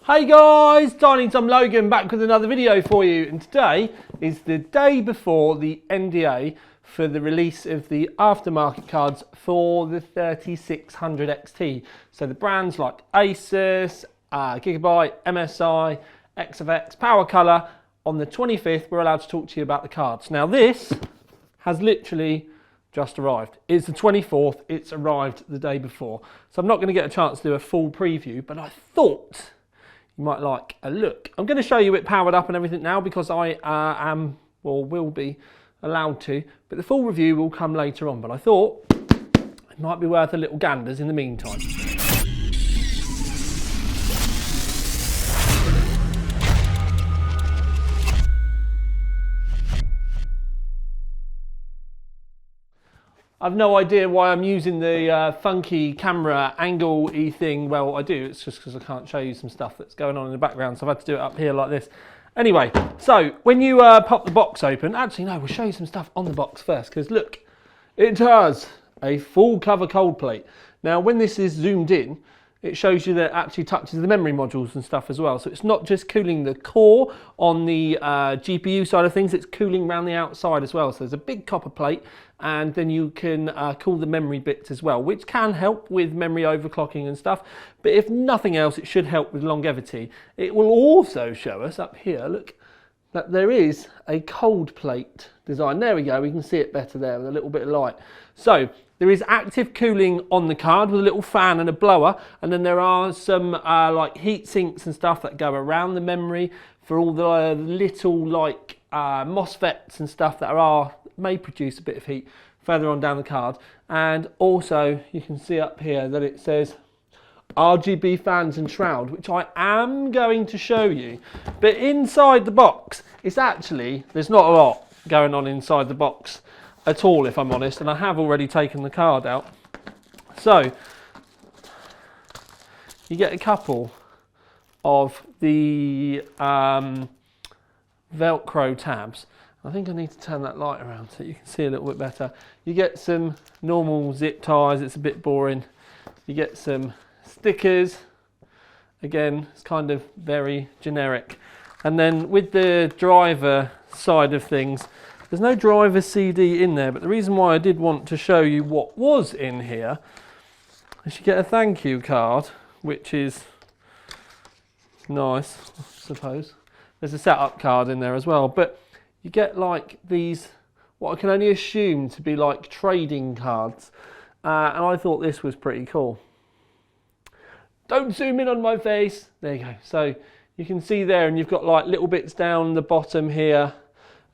Hey guys, Tiny Tom Logan back with another video for you, and today is the day before the NDA for the release of the aftermarket cards for the 3600 XT. So the brands like Asus, Gigabyte, MSI, XFX, Power Color. On the 25th we're allowed to talk to you about the cards. Now this has literally just arrived. It's the 24th, it's arrived the day before. So I'm not going to get a chance to do a full preview, but I thought you might like a look. I'm going to show you it powered up and everything now because I will be allowed to, but the full review will come later on. But I thought it might be worth a little ganders in the meantime. I've no idea why I'm using the funky camera angle-y thing. Well, I do. It's just because I can't show you some stuff that's going on in the background, so I've had to do it up here like this. Anyway, so when you pop the box open, actually no, we'll show you some stuff on the box first, because look, it has a full cover cold plate. Now, when this is zoomed in, it shows you that it actually touches the memory modules and stuff as well. So it's not just cooling the core on the GPU side of things, it's cooling around the outside as well. So there's a big copper plate, and then you can cool the memory bits as well, which can help with memory overclocking and stuff. But if nothing else, it should help with longevity. It will also show us up here, look, that there is a cold plate design. There we go, we can see it better there with a little bit of light. So there is active cooling on the card with a little fan and a blower, and then there are some like heat sinks and stuff that go around the memory for all the little like MOSFETs and stuff that may produce a bit of heat further on down the card. And also you can see up here that it says RGB fans and shroud, which I am going to show you. But inside the box, it's actually, there's not a lot going on inside the box at all, if I'm honest, and I have already taken the card out. So you get a couple of the Velcro tabs. I think I need to turn that light around so you can see a little bit better. You get some normal zip ties, it's a bit boring. You get some stickers, again it's kind of very generic. And then with the driver side of things, there's no driver CD in there, but the reason why I did want to show you what was in here is you get a thank you card, which is nice, I suppose. There's a setup card in there as well, but you get like these, what I can only assume to be like trading cards, and I thought this was pretty cool. Don't zoom in on my face. There you go. So you can see there, and you've got like little bits down the bottom here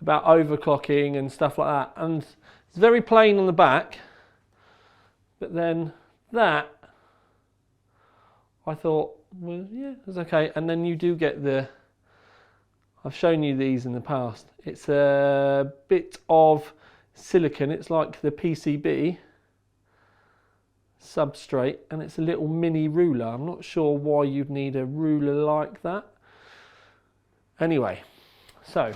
about overclocking and stuff like that, and it's very plain on the back, but then that I thought, well, yeah, it's okay. And then you do get the, I've shown you these in the past, it's a bit of silicon, it's like the PCB substrate, and it's a little mini ruler. I'm not sure why you'd need a ruler like that. Anyway, so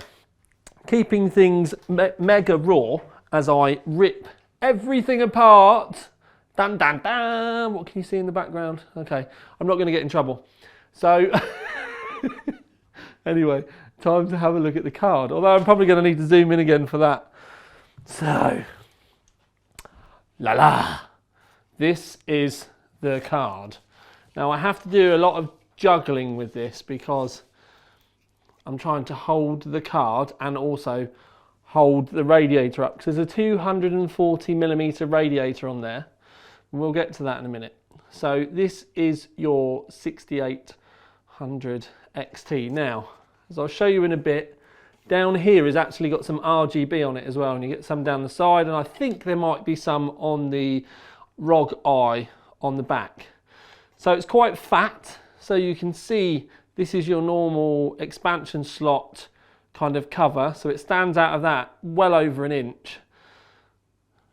keeping things mega raw as I rip everything apart. Dun dun dun! What can you see in the background? Okay, I'm not going to get in trouble. So, anyway, time to have a look at the card. Although I'm probably going to need to zoom in again for that. So, la la! This is the card. Now I have to do a lot of juggling with this because I'm trying to hold the card and also hold the radiator up, because there's a 240mm radiator on there. We'll get to that in a minute. So this is your 6800 XT. Now, as I'll show you in a bit, down here has actually got some RGB on it as well, and you get some down the side, and I think there might be some on the ROG eye on the back. So it's quite fat, so you can see this is your normal expansion slot kind of cover, so it stands out of that well over an inch.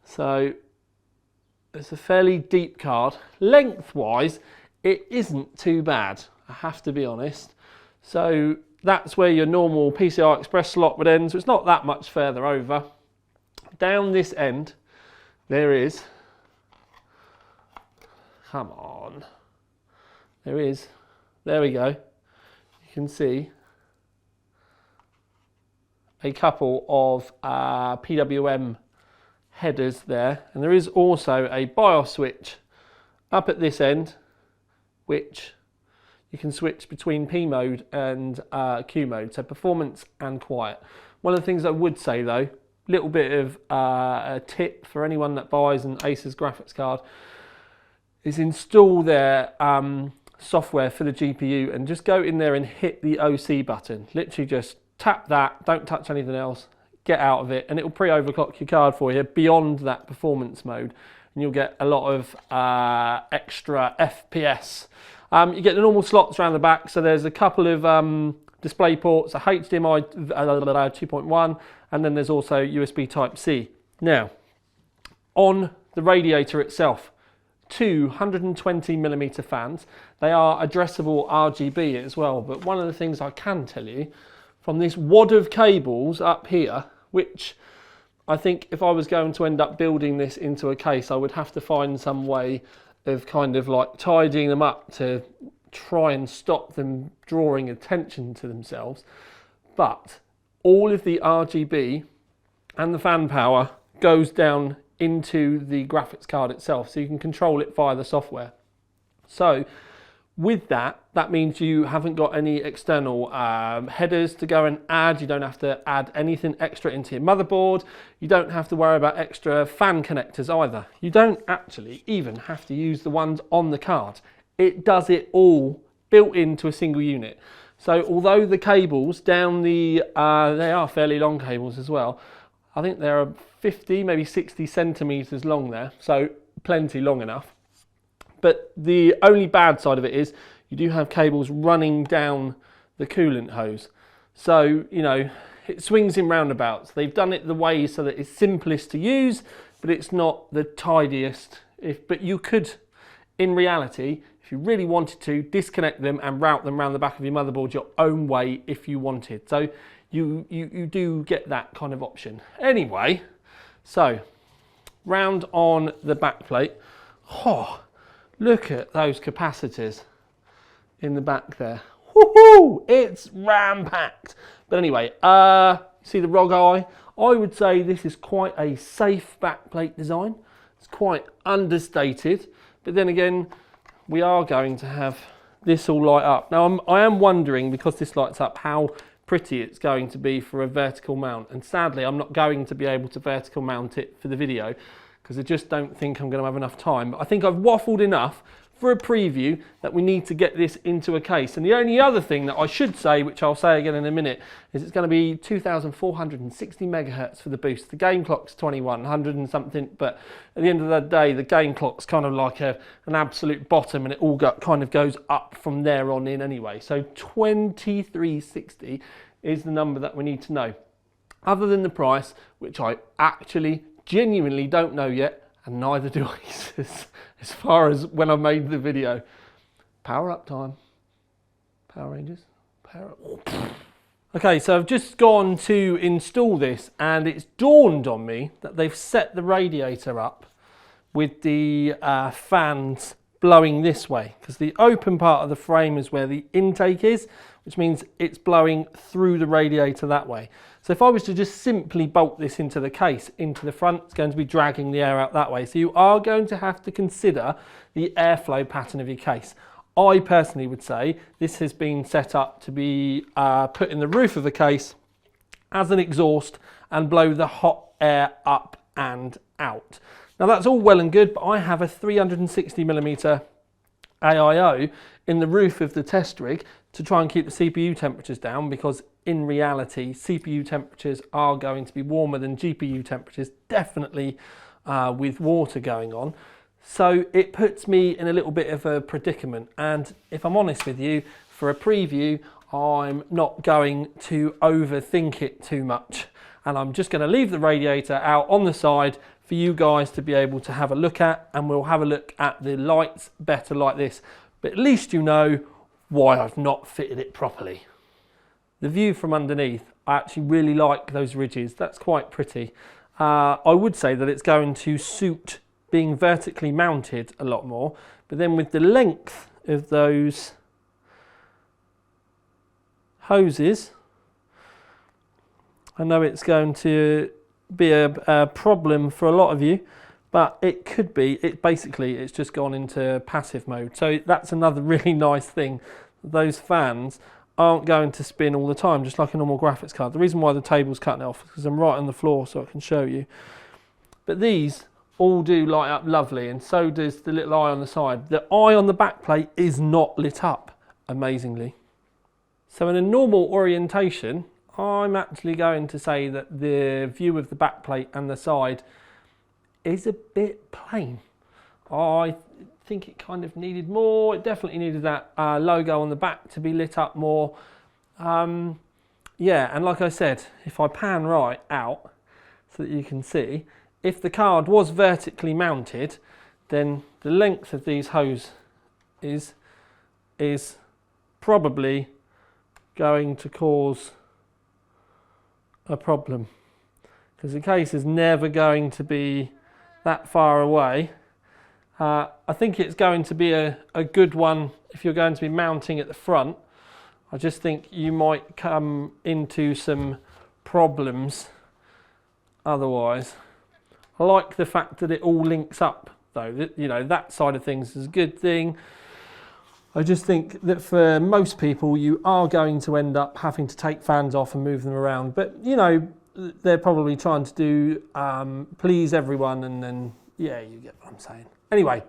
So it's a fairly deep card. Lengthwise, it isn't too bad, I have to be honest. So that's where your normal PCI Express slot would end, so it's not that much further over. Down this end, there is, come on, there is, there we go, you can see a couple of PWM headers there, and there is also a BIOS switch up at this end, which you can switch between P mode and Q mode, so performance and quiet. One of the things I would say though, little bit of a tip for anyone that buys an Asus graphics card, is install their software for the GPU and just go in there and hit the OC button. Literally just tap that, don't touch anything else, get out of it, and it will pre-overclock your card for you beyond that performance mode, and you'll get a lot of extra FPS. You get the normal slots around the back, so there's a couple of display ports, a HDMI 2.1, and then there's also USB Type-C. Now, on the radiator itself, 220mm fans. They are addressable RGB as well, but one of the things I can tell you from this wad of cables up here, which I think if I was going to end up building this into a case, I would have to find some way of kind of like tidying them up to try and stop them drawing attention to themselves. But all of the RGB and the fan power goes down into the graphics card itself, so you can control it via the software. So with that, that means you haven't got any external headers to go and add. You don't have to add anything extra into your motherboard. You don't have to worry about extra fan connectors either. You don't actually even have to use the ones on the card. It does it all built into a single unit. So although the cables down the, they are fairly long cables as well, I think they're 50, maybe 60 centimeters long there, so plenty long enough. But the only bad side of it is you do have cables running down the coolant hose. So, you know, it swings in roundabouts. They've done it the way so that it's simplest to use, but it's not the tidiest. But you could, in reality, if you really wanted to, disconnect them and route them around the back of your motherboard your own way if you wanted. So you do get that kind of option. Anyway, so round on the back plate. Oh, look at those capacitors in the back there. Woohoo! It's ram-packed. But anyway, see the ROG eye? I would say this is quite a safe backplate design. It's quite understated, but then again, we are going to have this all light up. Now, I am wondering, because this lights up, how pretty it's going to be for a vertical mount. And sadly, I'm not going to be able to vertical mount it for the video because I just don't think I'm going to have enough time. But I think I've waffled enough for a preview that we need to get this into a case. And the only other thing that I should say, which I'll say again in a minute, is it's going to be 2460 megahertz for the boost. The game clock's 2100 and something, but at the end of the day, the game clock's kind of like an absolute bottom, and it all kind of goes up from there on in anyway. So 2360 is the number that we need to know. Other than the price, which I actually genuinely don't know yet, and neither do Asus, as far as when I made the video. Power up time. Power Rangers. Power up. Okay, so I've just gone to install this, and it's dawned on me that they've set the radiator up with the fans blowing this way, because the open part of the frame is where the intake is, which means it's blowing through the radiator that way. So if I was to just simply bolt this into the case, into the front, it's going to be dragging the air out that way. So you are going to have to consider the airflow pattern of your case. I personally would say this has been set up to be put in the roof of the case as an exhaust and blow the hot air up and out. Now that's all well and good, but I have a 360mm AIO in the roof of the test rig to try and keep the CPU temperatures down, because in reality CPU temperatures are going to be warmer than GPU temperatures, definitely with water going on. So it puts me in a little bit of a predicament, and if I'm honest with you, for a preview I'm not going to overthink it too much, and I'm just going to leave the radiator out on the side for you guys to be able to have a look at, and we'll have a look at the lights better like this, but at least you know why I've not fitted it properly. The view from underneath, I actually really like those ridges. That's quite pretty. I would say that it's going to suit being vertically mounted a lot more, but then with the length of those hoses. I know it's going to be a problem for a lot of you, but it could be. It's just gone into passive mode. So that's another really nice thing. Those fans aren't going to spin all the time, just like a normal graphics card. The reason why the table's cutting it off is because I'm right on the floor so I can show you. But these all do light up lovely, and so does the little eye on the side. The eye on the back plate is not lit up, amazingly. So in a normal orientation, I'm actually going to say that the view of the back plate and the side is a bit plain. I think it kind of needed more. It definitely needed that logo on the back to be lit up more. Yeah, and like I said, if I pan right out so that you can see, if the card was vertically mounted, then the length of these hoses is probably going to cause a problem, because the case is never going to be that far away. I think it's going to be a good one if you're going to be mounting at the front. I just think you might come into some problems otherwise. I like the fact that it all links up though. That side of things is a good thing. I just think that for most people you are going to end up having to take fans off and move them around, but they're probably trying to do please everyone, and then yeah, you get what I'm saying. Anyway,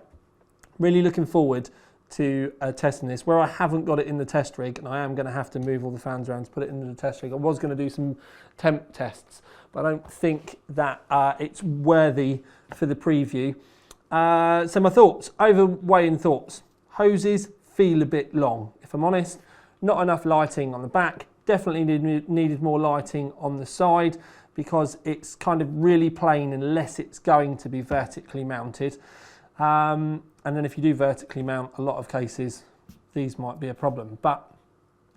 really looking forward to testing this, where I haven't got it in the test rig, and I am going to have to move all the fans around to put it into the test rig. I was going to do some temp tests, but I don't think that it's worthy for the preview. So my thoughts, overweighing thoughts. Hoses feel a bit long, if I'm honest. Not enough lighting on the back. Definitely needed more lighting on the side, because it's kind of really plain unless it's going to be vertically mounted. And then if you do vertically mount, a lot of cases, these might be a problem. But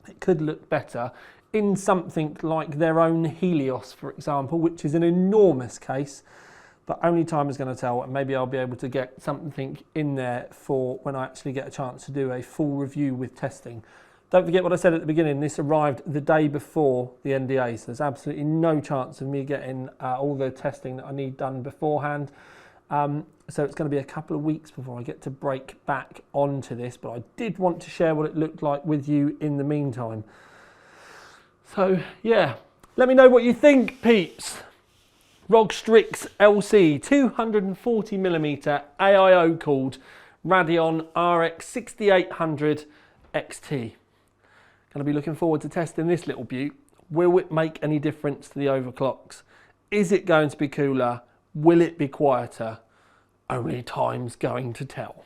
it could look better in something like their own Helios, for example, which is an enormous case, but only time is going to tell, and maybe I'll be able to get something in there for when I actually get a chance to do a full review with testing. Don't forget what I said at the beginning, this arrived the day before the NDA, so there's absolutely no chance of me getting all the testing that I need done beforehand. So it's going to be a couple of weeks before I get to break back onto this, but I did want to share what it looked like with you in the meantime. So yeah, let me know what you think, peeps. ROG Strix LC 240mm AIO cooled Radeon RX 6800 XT. Going to be looking forward to testing this little beaut. Will it make any difference to the overclocks? Is it going to be cooler? Will it be quieter? Only time's going to tell.